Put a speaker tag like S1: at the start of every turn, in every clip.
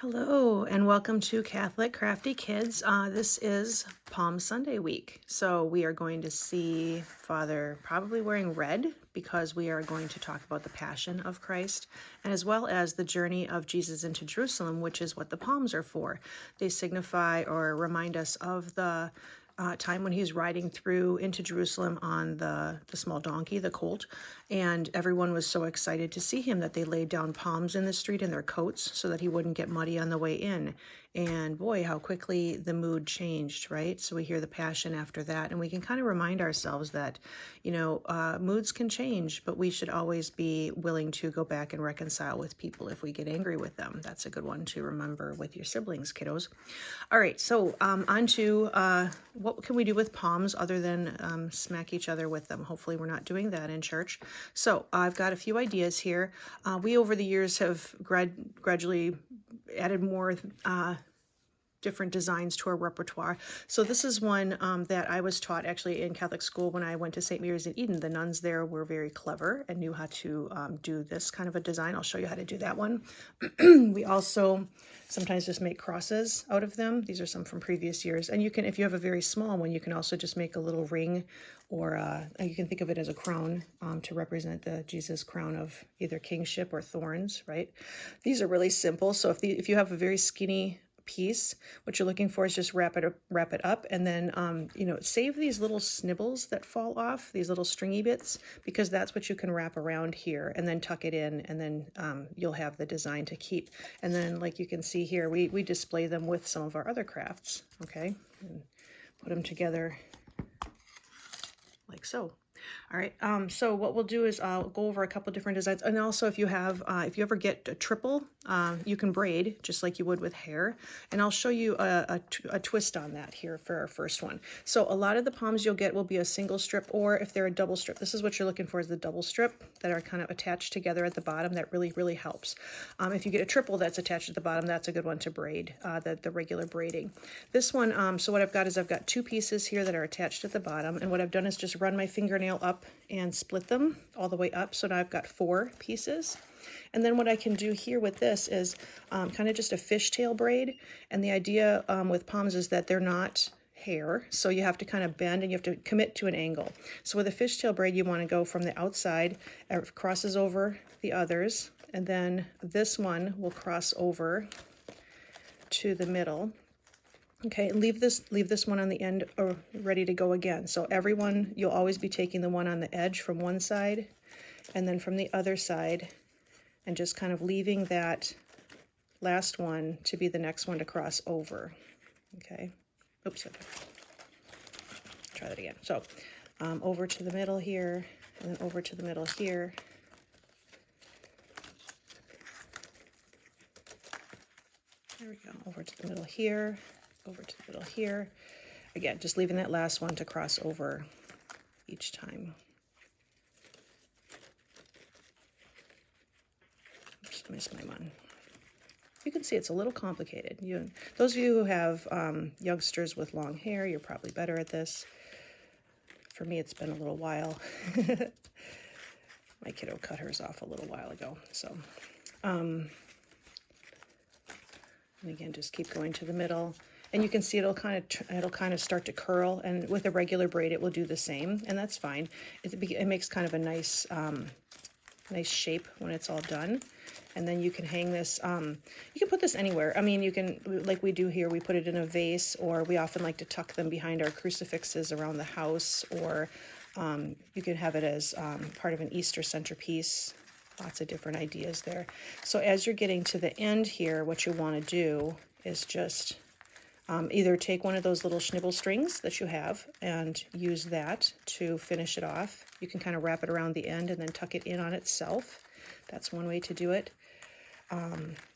S1: Hello and welcome to Catholic Crafty Kids. This is Palm Sunday week. So we are going to see Father probably wearing red because we are going to talk about the Passion of Christ and as well as the journey of Jesus into Jerusalem, which is what the palms are for. They signify or remind us of the time when he's riding through into Jerusalem on the small donkey, the colt, and everyone was so excited to see him that they laid down palms in the street in their coats so that he wouldn't get muddy on the way in. And boy, how quickly the mood changed, right? So we hear the Passion after that, and we can kind of remind ourselves that, moods can change, but we should always be willing to go back and reconcile with people if we get angry with them. That's a good one to remember with your siblings, kiddos. All right, so on to what can we do with palms other than smack each other with them? Hopefully we're not doing that in church. So I've got a few ideas here. We over the years have gradually added more different designs to our repertoire. So this is one that I was taught actually in Catholic school when I went to St. Mary's in Eden. The nuns there were very clever and knew how to do this kind of a design. I'll show you how to do that one. We also sometimes just make crosses out of them. These are some from previous years. And you can, if you have a very small one, you can also just make a little ring, or you can think of it as a crown to represent the Jesus crown of either kingship or thorns, right? These are really simple. So if you have a very skinny piece, what you're looking for is just wrap it up, and then save these little snibbles that fall off, these little stringy bits, because that's what you can wrap around here and then tuck it in, and then you'll have the design to keep. And then, like you can see here, we display them with some of our other crafts, okay, and put them together like so. All right, so what we'll do is I'll go over a couple different designs, and also if you ever get a triple, you can braid just like you would with hair, and I'll show you a twist on that here for our first one. So a lot of the palms you'll get will be a single strip, or if they're a double strip, this is what you're looking for, is the double strip that are kind of attached together at the bottom. That really helps. If you get a triple that's attached at the bottom, that's a good one to braid, the regular braiding. This one, so what I've got is I've got two pieces here that are attached at the bottom, and what I've done is just run my fingernail up and split them all the way up. So now I've got 4 pieces. And then what I can do here with this is kind of just a fishtail braid. And the idea with palms is that they're not hair, so you have to kind of bend and you have to commit to an angle. So with a fishtail braid, you want to go from the outside, it crosses over the others, and then this one will cross over to the middle. Okay, leave this one on the end ready to go again. So everyone, you'll always be taking the one on the edge from one side and then from the other side, and just kind of leaving that last one to be the next one to cross over. Okay, oops, try that again. So over to the middle here, and then over to the middle here. There we go, over to the middle here, over to the middle here. Again, just leaving that last one to cross over each time. Oops, I missed my one. You can see it's a little complicated. Those of you who have youngsters with long hair, you're probably better at this. For me, it's been a little while. My kiddo cut hers off a little while ago. So, and again, just keep going to the middle. And you can see it'll kind of start to curl, and with a regular braid it will do the same, and that's fine. It makes kind of a nice shape when it's all done. And then you can hang this, you can put this anywhere. I mean, you can, like we do here, we put it in a vase, or we often like to tuck them behind our crucifixes around the house, or you can have it as part of an Easter centerpiece. Lots of different ideas there. So as you're getting to the end here, what you want to do is just either take one of those little schnibble strings that you have and use that to finish it off. You can kind of wrap it around the end and then tuck it in on itself. That's one way to do it.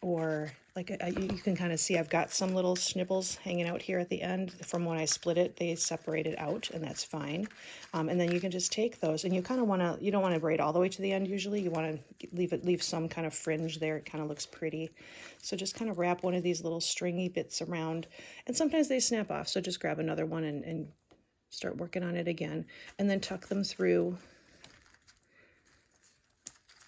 S1: Or like you can kind of see I've got some little schnibbles hanging out here at the end. From when I split it, they separated out, and that's fine. And then you can just take those, and you kind of you don't want to braid all the way to the end usually. You want to leave some kind of fringe there. It kind of looks pretty. So just kind of wrap one of these little stringy bits around, and sometimes they snap off, so just grab another one and start working on it again, and then tuck them through.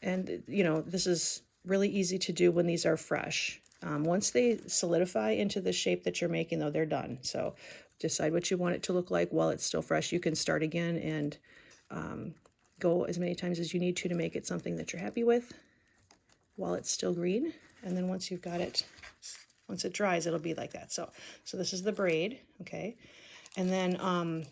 S1: And this is really easy to do when these are fresh. Once they solidify into the shape that you're making, though, they're done. So decide what you want it to look like while it's still fresh. You can start again and go as many times as you need to make it something that you're happy with while it's still green. And then once you've got it, once it dries, it'll be like that. So this is the braid, okay? And then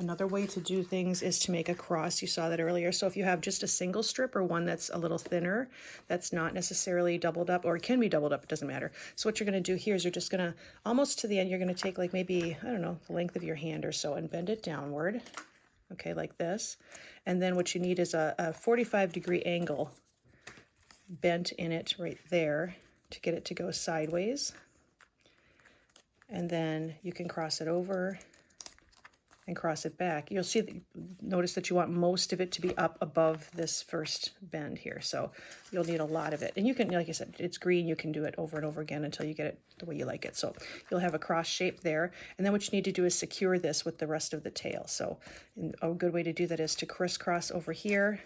S1: another way to do things is to make a cross. You saw that earlier. So if you have just a single strip or one that's a little thinner, that's not necessarily doubled up, or it can be doubled up, it doesn't matter. So what you're going to do here is you're just going to, almost to the end, you're going to take like maybe, I don't know, the length of your hand or so and bend it downward, okay, like this. And then what you need is a 45-degree angle bent in it right there to get it to go sideways. And then you can cross it over and cross it back. You'll see that, notice that you want most of it to be up above this first bend here. So you'll need a lot of it. And you can, like I said, it's green. You can do it over and over again until you get it the way you like it. So you'll have a cross shape there. And then what you need to do is secure this with the rest of the tail. So a good way to do that is to crisscross over here,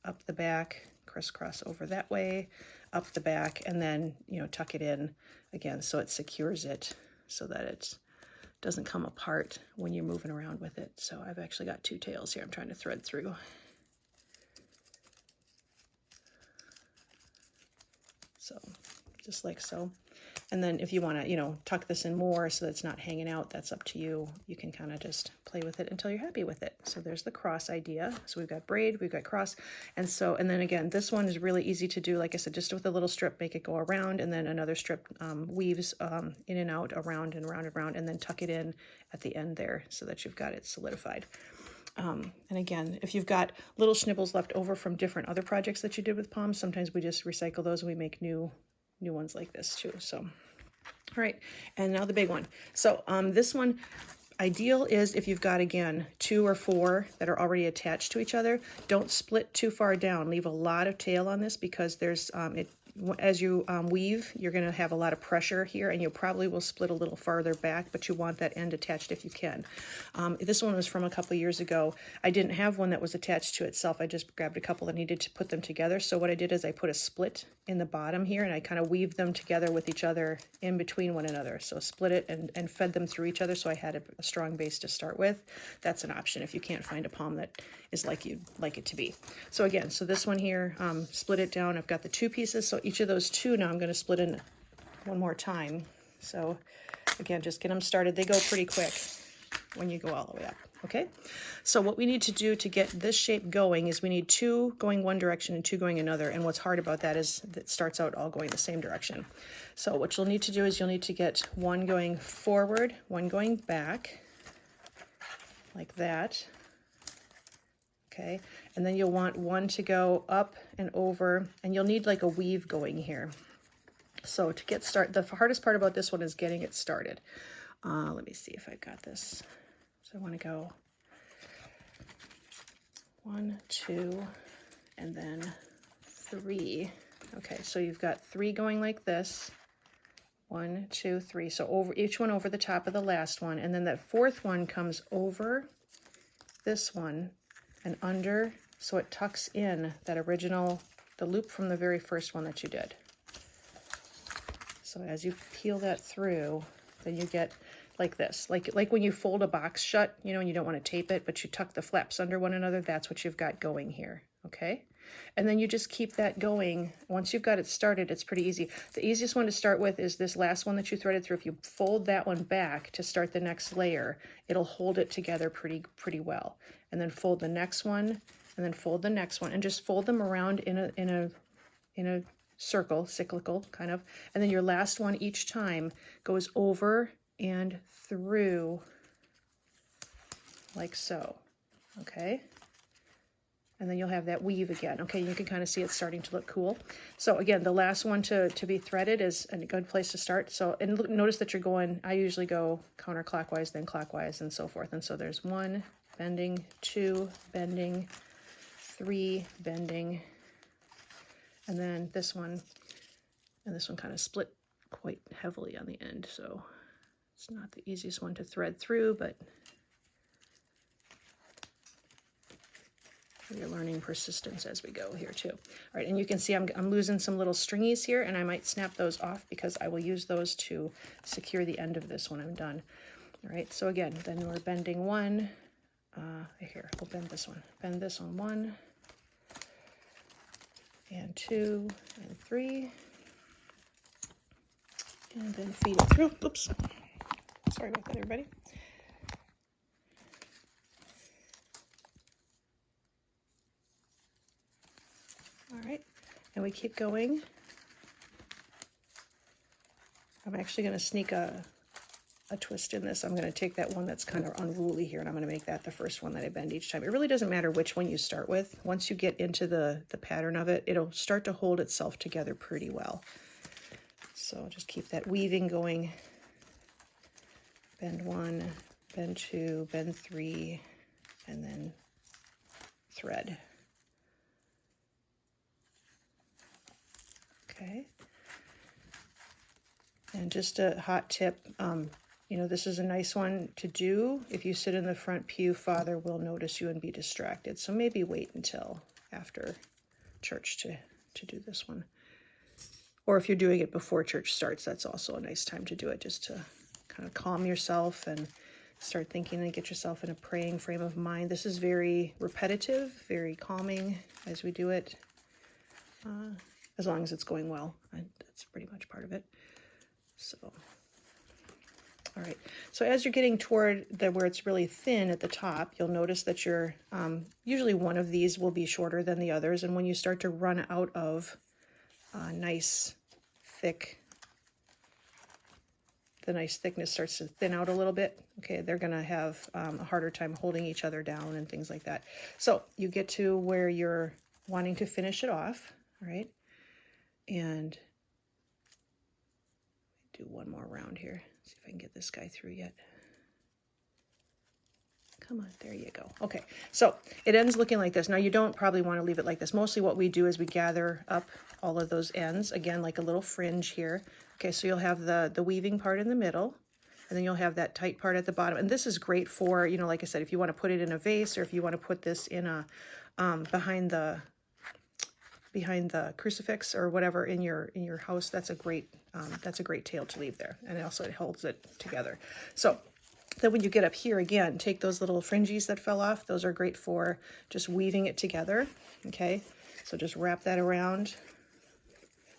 S1: up the back, crisscross over that way, up the back, and then, you know, tuck it in again so it secures it so that it doesn't come apart when you're moving around with it. So I've actually got two tails here I'm trying to thread through. So just like so. And then if you want to, you know, tuck this in more so that it's not hanging out, that's up to you. You can kind of just play with it until you're happy with it. So there's the cross idea. So we've got braid, we've got cross. And so, and then again, this one is really easy to do. Like I said, just with a little strip, make it go around, and then another strip weaves in and out, around and around and around, and then tuck it in at the end there so that you've got it solidified. And again, if you've got little schnibbles left over from different other projects that you did with palms, sometimes we just recycle those and we make new ones like this too. So, all right, and now the big one. So this one, ideal is if you've got, again, 2 or 4 that are already attached to each other. Don't split too far down. Leave a lot of tail on this because there's as you weave, you're going to have a lot of pressure here, and you probably will split a little farther back, but you want that end attached if you can. This one was from a couple years ago. I didn't have one that was attached to itself. I just grabbed a couple that needed to put them together. So what I did is I put a split in the bottom here, and I kind of weaved them together with each other in between one another. So split it and fed them through each other, so I had a strong base to start with. That's an option if you can't find a palm that is like you'd like it to be. So again, so this one here, split it down. I've got the 2 pieces, so each of those 2 now I'm going to split in one more time. So again, just get them started. They go pretty quick when you go all the way up. Okay, so what we need to do to get this shape going is we need 2 going one direction and 2 going another. And what's hard about that is that it starts out all going the same direction. So what you'll need to do is you'll need to get 1 going forward, 1 going back, like that. Okay, and then you'll want 1 to go up and over, and you'll need like a weave going here. So to get started, the hardest part about this one is getting it started. Let me see if I've got this. So I want to go 1, 2, and then 3. Okay, so you've got 3 going like this. 1, 2, 3. So over each one over the top of the last one, and then that 4th one comes over this one and under, so it tucks in that original, the loop from the very first one that you did. So as you peel that through, then you get like this, like when you fold a box shut, you know, and you don't want to tape it, but you tuck the flaps under one another. That's what you've got going here. Okay, and then you just keep that going. Once you've got it started, it's pretty easy. The easiest one to start with is this last one that you threaded through. If you fold that one back to start the next layer, it'll hold it together pretty well. And then fold the next one, and then fold the next one, and just fold them around in a circle, cyclical kind of. And then your last one each time goes over and through like so. Okay. And then you'll have that weave again. Okay, you can kind of see it's starting to look cool. So again, the last one to be threaded is a good place to start. So, and notice that you're going, I usually go counterclockwise, then clockwise, and so forth. And so there's 1 bending, 2 bending, 3 bending, and then this one, and this one kind of split quite heavily on the end. So it's not the easiest one to thread through, but You're learning persistence as we go here too. All right, and you can see I'm losing some little stringies here, and I might snap those off because I will use those to secure the end of this when I'm done. All right, so again, then we're bending one. Here, we'll bend this one. Bend this on 1, and 2, and 3. And then feed it through. Oops. Sorry about that, everybody. All right, and we keep going. I'm actually going to sneak a twist in this. I'm going to take that one that's kind of unruly here, and I'm going to make that the first one that I bend each time. It really doesn't matter which one you start with. Once you get into the pattern of it, it'll start to hold itself together pretty well. So just keep that weaving going. Bend 1, bend 2, bend 3, and then thread. Okay. And just a hot tip, you know, this is a nice one to do. If you sit in the front pew, Father will notice you and be distracted. So maybe wait until after church to do this one. Or if you're doing it before church starts, that's also a nice time to do it, just to kind of calm yourself and start thinking and get yourself in a praying frame of mind. This is very repetitive, very calming as we do it, as long as it's going well. That's pretty much part of it. So, all right. So as you're getting toward where it's really thin at the top, you'll notice that you're, usually one of these will be shorter than the others. And when you start to run out of nice thick, the nice thickness starts to thin out a little bit, okay, they're going to have a harder time holding each other down and things like that. So you get to where you're wanting to finish it off, all right, and do one more round here. See if I can get this guy through yet. Come on, there you go. Okay, so it ends looking like this. Now you don't probably want to leave it like this. Mostly what we do is we gather up all of those ends, again, like a little fringe here. Okay, so you'll have the weaving part in the middle, and then you'll have that tight part at the bottom. And this is great for, you know, like I said, if you want to put it in a vase, or if you want to put this in a, behind the crucifix or whatever in your house, that's a great tail to leave there. And also it holds it together. So then when you get up here again, take those little fringes that fell off. Those are great for just weaving it together. Okay, so just wrap that around.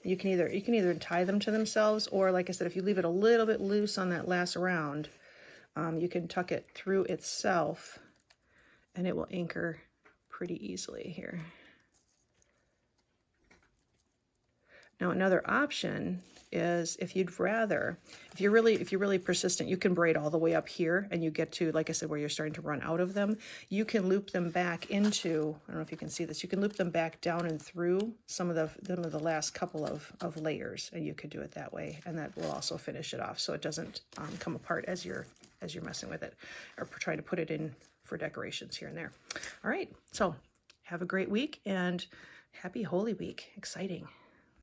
S1: You can either tie them to themselves, or like I said, if you leave it a little bit loose on that last round, you can tuck it through itself, and it will anchor pretty easily here. Now another option is, if you're really persistent, you can braid all the way up here, and you get to, like I said, where you're starting to run out of them. You can loop them back into, I don't know if you can see this, you can loop them back down and through some of the last couple of layers, and you could do it that way, and that will also finish it off so it doesn't come apart as you're messing with it or trying to put it in for decorations here and there. All right, so have a great week, and happy Holy Week. Exciting.